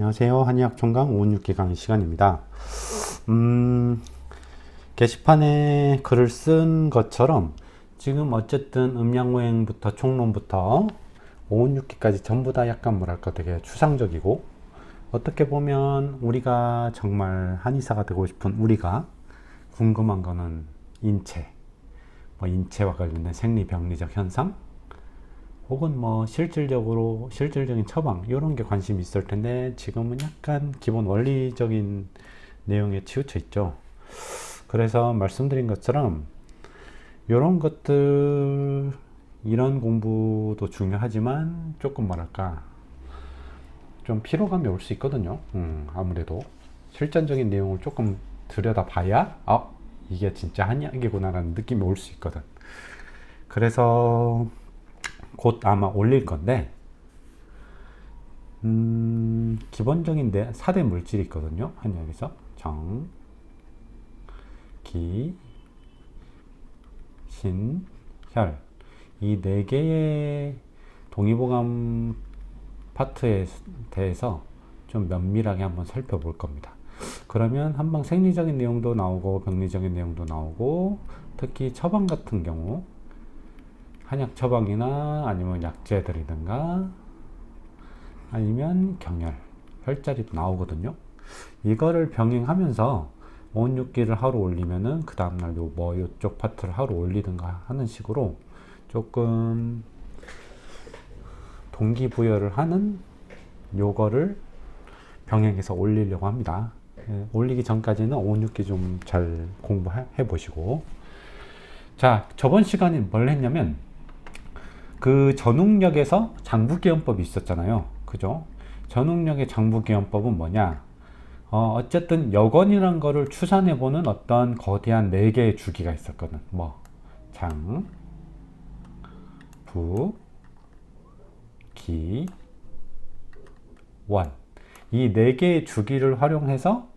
안녕하세요. 한의학 총강 516기 강의 시간입니다. 게시판에 글을 쓴 것처럼 지금 어쨌든 음양오행부터 총론부터 516기까지 전부 다 약간 뭐랄까 되게 추상적이고, 어떻게 보면 우리가 정말 한의사가 되고 싶은 우리가 궁금한 거는 인체, 인체와 관련된 생리병리적 현상, 혹은 실질적인 처방 이런 게 관심이 있을 텐데, 지금은 약간 기본 원리적인 내용에 치우쳐 있죠. 그래서 말씀드린 것처럼 이런 것들, 이런 공부도 중요하지만 조금 뭐랄까 좀 피로감이 올 수 있거든요. 아무래도 실전적인 내용을 조금 들여다봐야 이게 진짜 한의학이구나 라는 느낌이 올 수 있거든. 그래서 곧 아마 올릴 건데, 기본적인 4대 물질이 있거든요. 한의학에서 정, 기, 신, 혈, 이 4개의 동의보감 파트에 대해서 좀 면밀하게 한번 살펴볼 겁니다. 그러면 한방 생리적인 내용도 나오고 병리적인 내용도 나오고, 특히 처방 같은 경우 한약 처방이나 아니면 약재들이든가 아니면 경혈, 혈자리도 나오거든요. 이거를 병행하면서 516기를 하루 올리면은 그 다음날 요쪽 파트를 하루 올리든가 하는 식으로 조금 동기부여를 하는 요거를 병행해서 올리려고 합니다. 올리기 전까지는 516기 좀 잘 공부해 보시고. 자, 저번 시간에 뭘 했냐면 그 전웅력에서 장부기원법이 있었잖아요. 그죠? 전웅력의 장부기원법은 뭐냐? 어쨌든 여건이란 거를 추산해보는 어떤 거대한 4개의 주기가 있었거든. 장, 부, 기, 원. 이 4개의 주기를 활용해서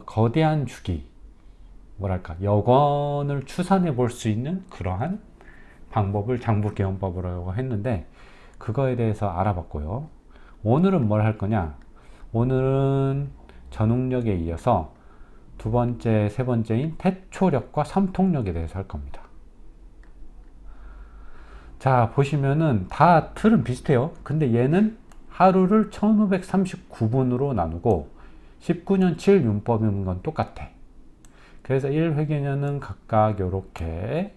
거대한 주기, 여건을 추산해 볼 수 있는 그러한 방법을 장부기원법으로 했는데, 그거에 대해서 알아봤고요. 오늘은 뭘 할 거냐? 오늘은 전웅력에 이어서 두 번째, 세 번째인 태초력과 삼통력에 대해서 할 겁니다. 자, 보시면은 다 틀은 비슷해요. 근데 얘는 하루를 1539분으로 나누고 19년 7 윤법인 건 똑같아. 그래서 1회계년은 각각 요렇게,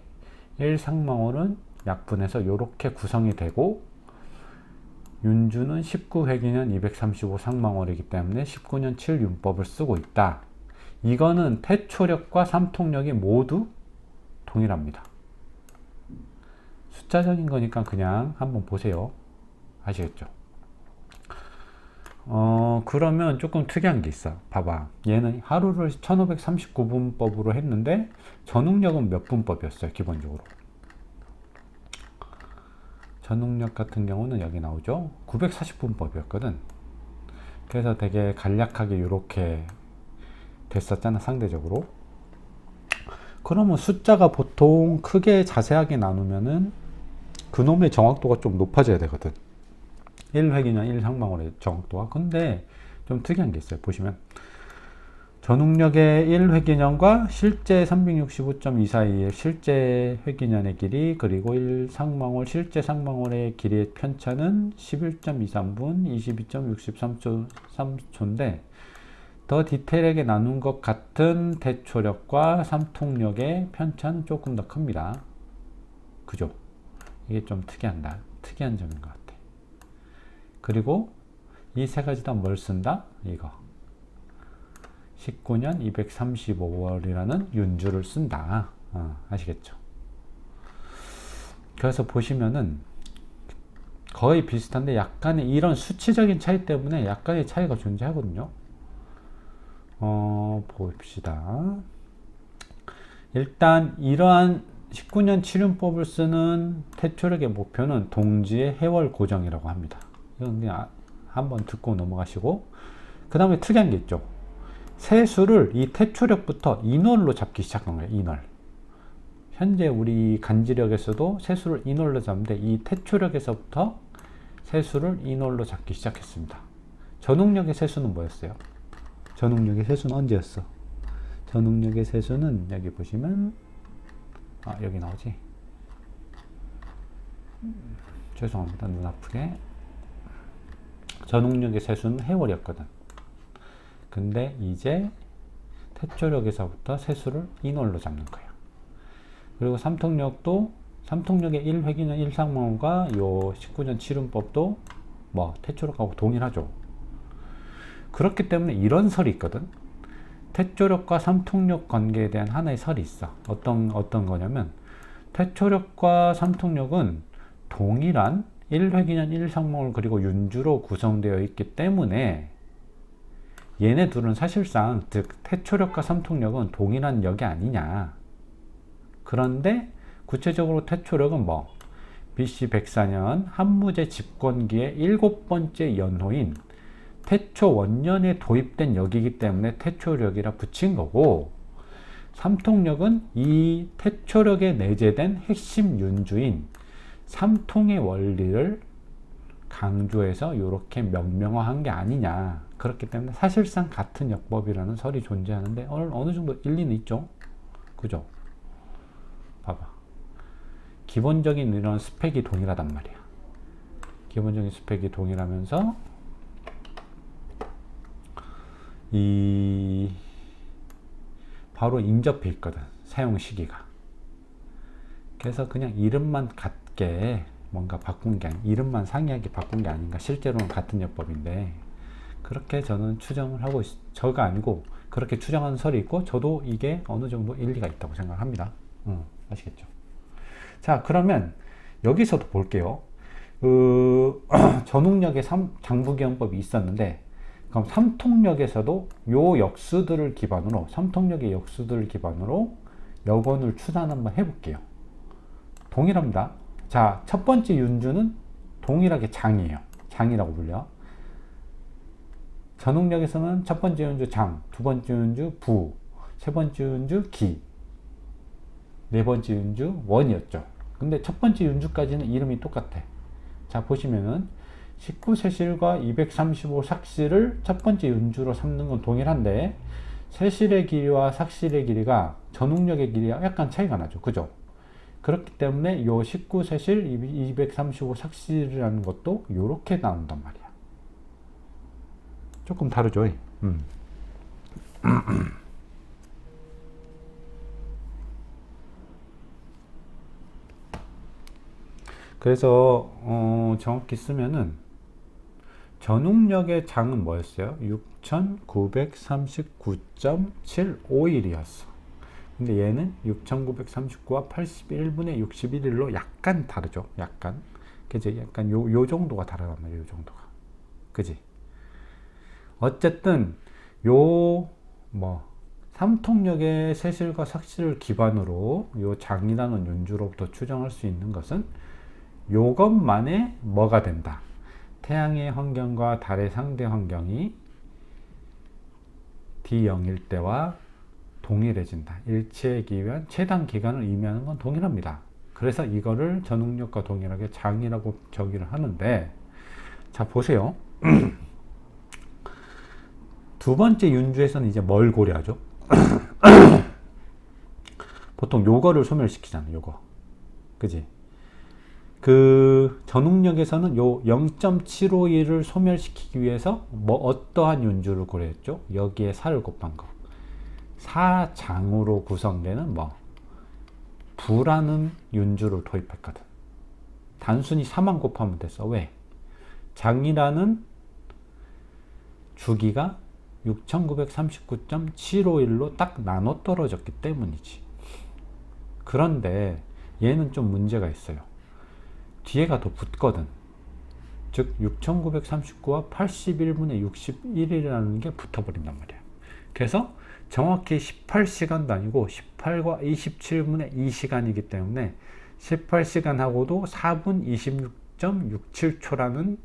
1상망월은 약분해서 요렇게 구성이 되고, 윤주는 19회기년 235 상망월이기 때문에 19년 7 윤법을 쓰고 있다. 이거는 태초력과 삼통력이 모두 동일합니다. 숫자적인 거니까 그냥 한번 보세요. 아시겠죠? 그러면 조금 특이한 게 있어. 봐봐. 얘는 하루를 1539분법으로 했는데 전웅력은 몇 분법이었어요, 기본적으로. 전웅력 같은 경우는 여기 나오죠. 940분법이었거든. 그래서 되게 간략하게 이렇게 됐었잖아, 상대적으로. 그러면 숫자가 보통 크게 자세하게 나누면은 그놈의 정확도가 좀 높아져야 되거든. 1회기년 1상방울의 정확도가. 근데 좀 특이한 게 있어요. 보시면 전웅력의 1회기년과 실제 365.2 사이의 실제 회기년의 길이, 그리고 1상방울 실제 상방울의 길이의 편차는 11.23분 22.63초인데, 더 디테일하게 나눈 것 같은 대초력과 삼통력의 편차는 조금 더 큽니다. 그죠? 이게 좀 특이한 점인 것 같아. 그리고 이 세 가지 다 뭘 쓴다? 이거 19년 235월이라는 윤주를 쓴다. 아시겠죠? 그래서 보시면은 거의 비슷한데 약간의 이런 수치적인 차이 때문에 약간의 차이가 존재하거든요. 봅시다. 일단 이러한 19년 7윤법을 쓰는 태초력의 목표는 동지의 해월 고정이라고 합니다. 이건 그냥 한번 듣고 넘어가시고, 그 다음에 특이한 게 있죠. 세수를 이 태초력부터 인월로 잡기 시작한 거예요. 인월. 현재 우리 간지력에서도 세수를 인월로 잡는데, 이 태초력에서부터 세수를 인월로 잡기 시작했습니다. 전응력의 세수는 뭐였어요? 전응력의 세수는 언제였어? 전응력의 세수는 여기 보시면 여기 나오지? 죄송합니다. 눈 아프게. 전응력의 세수는 해월이었거든. 근데 이제 태초력에서부터 세수를 인월로 잡는 거예요. 그리고 삼통력도 삼통력의 1회기년 1상몽과 요 19년 칠운법도 태초력하고 동일하죠. 그렇기 때문에 이런 설이 있거든. 태초력과 삼통력 관계에 대한 하나의 설이 있어. 어떤 거냐면 태초력과 삼통력은 동일한 1회기년 1상몽을 그리고 윤주로 구성되어 있기 때문에 얘네 둘은 사실상 즉 태초력과 삼통력은 동일한 역이 아니냐. 그런데 구체적으로 태초력은 BC 104년 한무제 집권기의 7번째 연호인 태초 원년에 도입된 역이기 때문에 태초력이라 붙인 거고, 삼통력은 이 태초력에 내재된 핵심 윤주인 삼통의 원리를 강조해서 이렇게 명명화한 게 아니냐. 그렇기 때문에 사실상 같은 역법이라는 설이 존재하는데 어느 정도 일리는 있죠. 그죠? 봐봐. 기본적인 이런 스펙이 동일하단 말이야. 기본적인 스펙이 동일하면서 바로 인접해 있거든. 사용 시기가. 그래서 그냥 이름만 같게 뭔가 바꾼 게 이름만 상이하게 바꾼 게 아닌가. 실제로는 같은 역법인데 그렇게 저는 추정을 하고 저가 아니고 그렇게 추정하는 설이 있고, 저도 이게 어느 정도 일리가 있다고 생각합니다. 아시겠죠? 자, 그러면 여기서도 볼게요. 전웅력의 장부기원법이 있었는데, 그럼 삼통력에서도 요 역수들을 기반으로, 삼통력의 역수들을 기반으로 역원을 추산 한번 해볼게요. 동일합니다. 자, 첫 번째 윤주는 동일하게 장이에요. 장이라고 불려. 전웅력에서는 첫 번째 윤주 장, 두 번째 윤주 부, 세 번째 윤주 기, 네 번째 윤주 원이었죠. 근데 첫 번째 윤주까지는 이름이 똑같아. 자, 보시면은 19세실과 235삭실을 첫 번째 윤주로 삼는 건 동일한데, 세실의 길이와 삭실의 길이가 전웅력의 길이와 약간 차이가 나죠. 그죠? 그렇기 때문에 요 19세실 235삭실이라는 것도 요렇게 나온단 말이야. 조금 다르죠. 그래서 정확히 쓰면은 전웅력의 장은 뭐였어요? 6939.751이었어. 근데 얘는 6939와 81분의 61일로 약간 다르죠. 약간. 그치? 약간 요 정도가 다르단 말이에요. 요 정도가. 그지? 어쨌든 삼통력의 세실과 삭실을 기반으로 요 장이라는 윤주로부터 추정할 수 있는 것은 요것만에 뭐가 된다. 태양의 환경과 달의 상대 환경이 D0일 때와 동일해진다. 일체에 기한 최단 기간을 의미하는 건 동일합니다. 그래서 이거를 전웅력과 동일하게 장이라고 저기를 하는데, 자, 보세요. 두 번째 윤주에서는 이제 뭘 고려하죠? 보통 요거를 소멸시키잖아. 요거. 그지? 그 전웅력에서는 요 0.751을 소멸시키기 위해서 어떠한 윤주를 고려했죠? 여기에 4를 곱한 거. 4장으로 구성되는 부라는 윤주를 도입했거든. 단순히 4만 곱하면 됐어. 왜? 장이라는 주기가 6939.751로 딱 나눠 떨어졌기 때문이지. 그런데 얘는 좀 문제가 있어요. 뒤에가 더 붙거든. 즉 6939와 81분의 61이라는 게 붙어버린단 말이야. 그래서 정확히 18시간도 아니고 18과 27분의 2시간이기 때문에 18시간하고도 4분 26.67초라는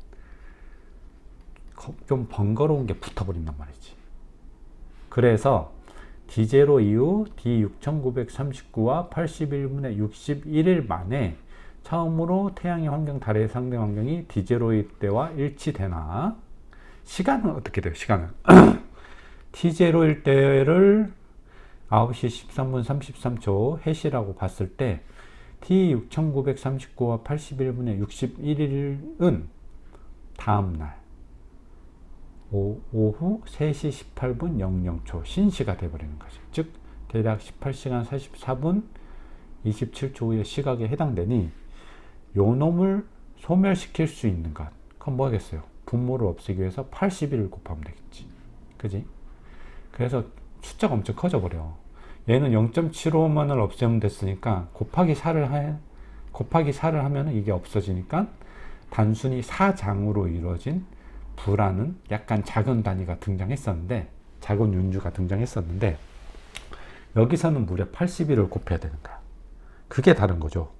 좀 번거로운 게 붙어버린단 말이지. 그래서 D0 이후 D6939와 81분의 61일 만에 처음으로 태양의 환경, 달의 상대 환경이 D0일 때와 일치되나, 시간은 어떻게 돼요? 시간은 T0일 때를 9시 13분 33초 해시라고 봤을 때 T6939와 81분의 61일은 다음날 오후 3시 18분 00초 신시가 돼버리는 거죠. 즉 대략 18시간 44분 27초 후의 시각에 해당되니 요 놈을 소멸시킬 수 있는 것, 그건 뭐겠어요? 분모를 없애기 위해서 81을 곱하면 되겠지. 그지? 그래서 숫자가 엄청 커져버려. 얘는 0.75만을 없애면 됐으니까 곱하기 4를 하면 이게 없어지니까 단순히 4장으로 이루어진 부라는 약간 작은 단위가 등장했었는데, 작은 윤주가 등장했었는데, 여기서는 무려 81을 곱해야 되는 거야. 그게 다른 거죠.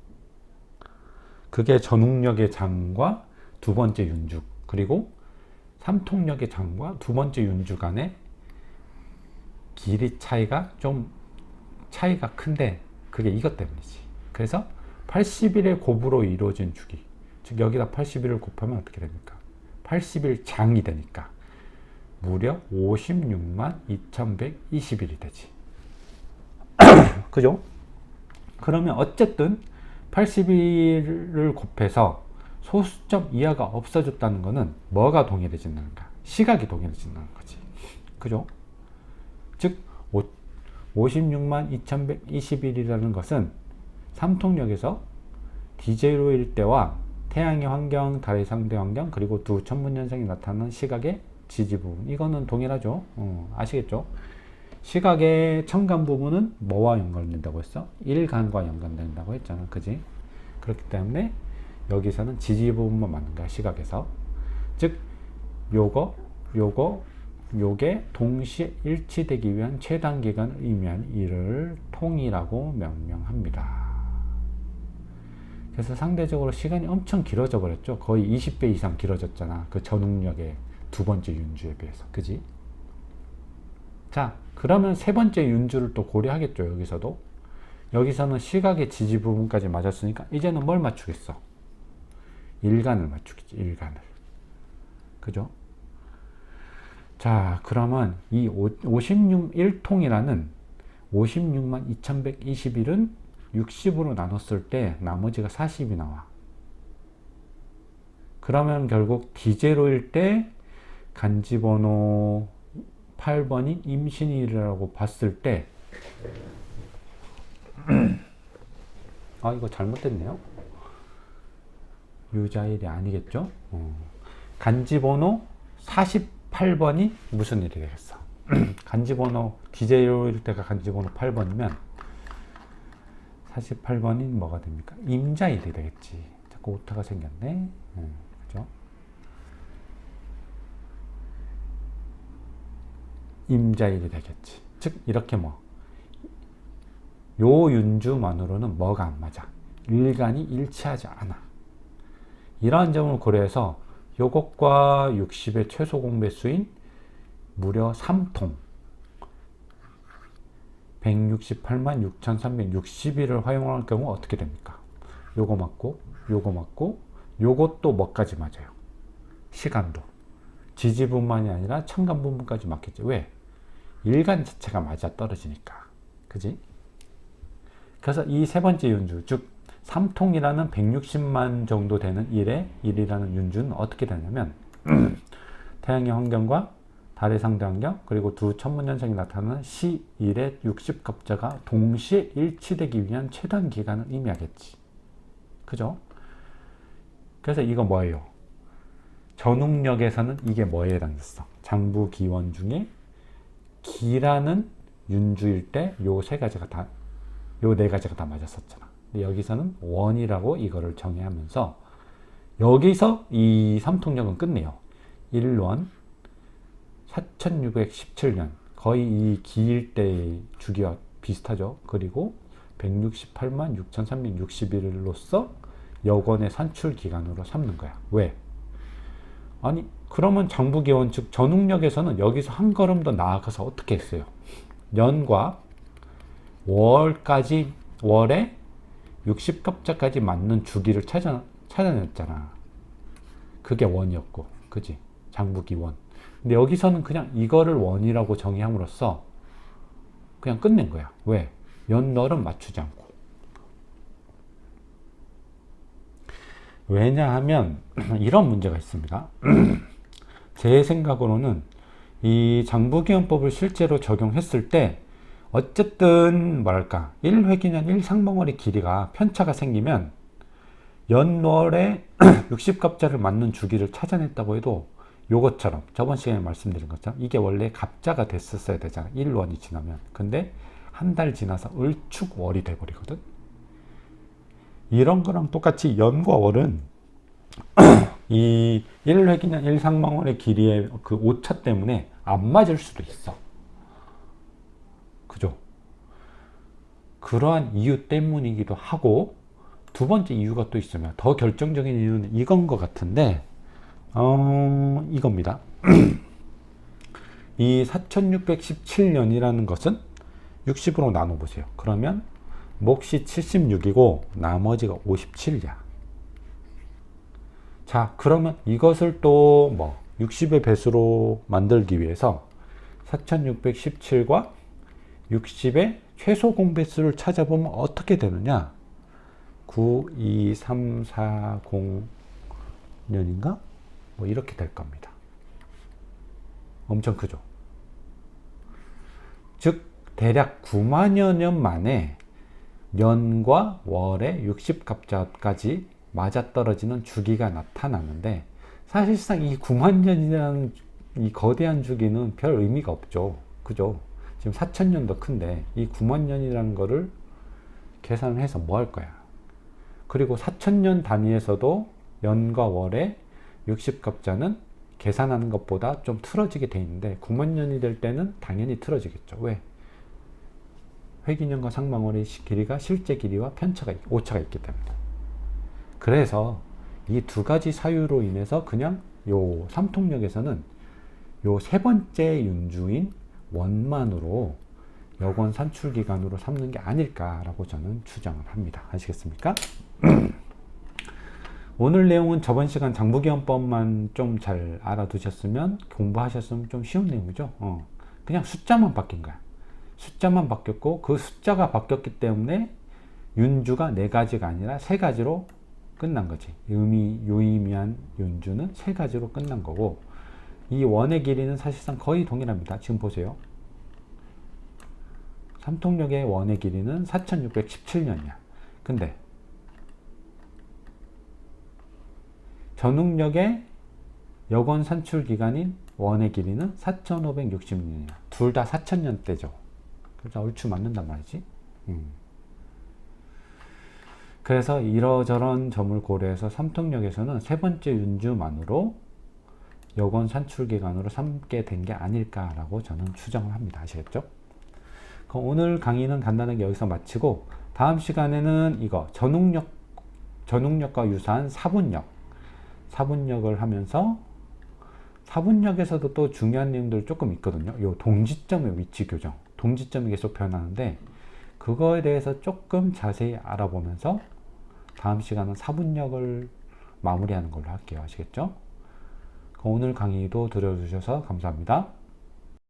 그게 전uk력의 장과 두 번째 윤주, 그리고 삼통력의 장과 두 번째 윤주 간의 길이 차이가 큰데, 그게 이것 때문이지. 그래서 81의 곱으로 이루어진 주기, 즉 여기다 81을 곱하면 어떻게 됩니까? 81장이 되니까 무려 56만 2120일이 되지. 그죠? 그러면 어쨌든 81을 곱해서 소수점 이하가 없어졌다는 것은 뭐가 동일해진다는가? 시각이 동일해진다는 거지. 그죠? 즉 56만 2120일이라는 것은 삼통력에서 D0일 때와 태양의 환경, 달의 상대 환경, 그리고 두 천문현상이 나타나는 시각의 지지 부분, 이거는 동일하죠. 아시겠죠? 시각의 첨간 부분은 뭐와 연관된다고 했어? 일간과 연관된다고 했잖아. 그지? 그렇기 때문에 여기서는 지지 부분만 맞는 거야, 시각에서. 즉 요게 동시에 일치되기 위한 최단 기간을 의미하는 이를 통이라고 명명합니다. 그래서 상대적으로 시간이 엄청 길어져 버렸죠. 거의 20배 이상 길어졌잖아. 그 전uk력의 두 번째 윤주에 비해서. 그지? 자, 그러면 세 번째 윤주를 또 고려하겠죠. 여기서는 시각의 지지 부분까지 맞았으니까 이제는 뭘 맞추겠어? 일간을 맞추겠지. 일간을. 그죠? 자, 그러면 이 56일통이라는 56만 2121은 60으로 나눴을 때 나머지가 40이 나와. 그러면 결국 D0일 때 간지번호 8번인 임신일이라고 봤을 때 이거 잘못됐네요. 유자일이 아니겠죠? 간지번호 48번이 무슨 일이 되겠어? 간지번호 D0일 때가 간지번호 8번이면 48번인 뭐가 됩니까? 임자일이 되겠지. 자꾸 오타가 생겼네. 그죠? 임자일이 되겠지. 즉 이렇게 요 윤주만으로는 뭐가 안 맞아? 일간이 일치하지 않아. 이러한 점을 고려해서 요것과 60의 최소 공배수인 무려 3통 168만 6,361을 활용할 경우 어떻게 됩니까? 요거 맞고 요것도 뭐까지 맞아요? 시간도. 지지분만이 아니라 첨간분까지 맞겠죠. 왜? 일간 자체가 맞아 떨어지니까. 그지? 그래서 이 세 번째 윤주, 즉 3통이라는 160만 정도 되는 일이라는 윤주는 어떻게 되냐면 태양의 환경과 달의 상대 환경, 그리고 두 천문현상이 나타나는 시일의 60급자가 동시에 일치되기 위한 최단 기간을 의미하겠지. 그죠? 그래서 이거 뭐예요? 전uk력에서는 이게 뭐에 해당됐어? 장부기원 중에 기라는 윤주일 때 요 네 가지가 다 맞았었잖아. 근데 여기서는 원이라고 이거를 정의하면서 여기서 이 삼통력은 끝내요. 1원 4617년, 거의 이 기일 때의 주기와 비슷하죠. 그리고 168만 6,361일로서 여권의 산출 기간으로 삼는 거야. 왜? 아니 그러면 장부기원 즉 전uk력에서는 여기서 한 걸음 더 나아가서 어떻게 했어요? 년과 월의 60급자까지 맞는 주기를 찾아냈잖아. 그게 원이었고, 그지? 장부기원. 근데 여기서는 그냥 이거를 원이라고 정의함으로써 그냥 끝낸 거야. 왜? 연널은 맞추지 않고. 왜냐하면 이런 문제가 있습니다. 제 생각으로는 이 장부기원법을 실제로 적용했을 때 어쨌든 뭐랄까 1회기년 1상벙어리 길이가 편차가 생기면 연월에 60갑자를 맞는 주기를 찾아냈다고 해도 요것처럼 저번 시간에 말씀드린 것처럼 이게 원래 갑자가 됐었어야 되잖아. 1원이 지나면. 근데 한 달 지나서 을축월이 돼버리거든. 이런 거랑 똑같이 연과 월은 이 1회기년 1상벙어리 길이의 그 오차 때문에 안 맞을 수도 있어. 그죠? 그러한 이유 때문이기도 하고, 두 번째 이유가 또 있으면 더 결정적인 이유는 이건 것 같은데, 이겁니다. 이 4617년이라는 것은 60으로 나눠보세요. 그러면 몫이 76이고 나머지가 57이야. 자, 그러면 이것을 또 뭐 60의 배수로 만들기 위해서 4617과 60의 최소 공배수를 찾아보면 어떻게 되느냐? 92340년인가? 뭐 이렇게 될 겁니다. 엄청 크죠? 즉 대략 9만여 년 만에 년과 월의 60갑자까지 맞아떨어지는 주기가 나타나는데, 사실상 이 9만 년이라는 이 거대한 주기는 별 의미가 없죠. 그죠? 지금 4천년도 큰데 이 9만 년이라는 거를 계산해서 뭐 할 거야? 그리고 4천년 단위에서도 연과 월의 60갑자는 계산하는 것보다 좀 틀어지게 돼 있는데 9만 년이 될 때는 당연히 틀어지겠죠. 왜? 회기년과 상망월의 길이가 실제 길이와 편차가, 오차가 있기 때문에. 그래서 이 두 가지 사유로 인해서 그냥 요 삼통역에서는 요 세 번째 윤주인 원만으로 여권 산출 기간으로 삼는 게 아닐까라고 저는 추정을 합니다. 아시겠습니까? 오늘 내용은 저번 시간 장부기원법만 좀 잘 알아두셨으면, 공부하셨으면 좀 쉬운 내용이죠. 그냥 숫자만 바뀐 거야. 숫자만 바뀌었고, 그 숫자가 바뀌었기 때문에 윤주가 4가지가 아니라 3가지로 끝난 거지. 유의미한 윤주는 3가지로 끝난 거고, 이 원의 길이는 사실상 거의 동일합니다. 지금 보세요. 삼통역의 원의 길이는 4617년이야. 근데 전웅역의 여권 산출 기간인 원의 길이는 4560년이야. 둘 다 4000년대죠. 그래서 얼추 맞는단 말이지. 그래서 이러저런 점을 고려해서 삼통역에서는 세 번째 윤주만으로 여권 산출 기간으로 삼게 된 게 아닐까라고 저는 추정을 합니다. 아시겠죠? 그럼 오늘 강의는 간단하게 여기서 마치고, 다음 시간에는 이거 전웅역과 유사한 사분역을 하면서, 사분역에서도 또 중요한 내용들 조금 있거든요. 요 동지점의 위치 교정, 동지점이 계속 변하는데 그거에 대해서 조금 자세히 알아보면서 다음 시간은 사분역을 마무리하는 걸로 할게요. 아시겠죠? 오늘 강의도 들어주셔서 감사합니다.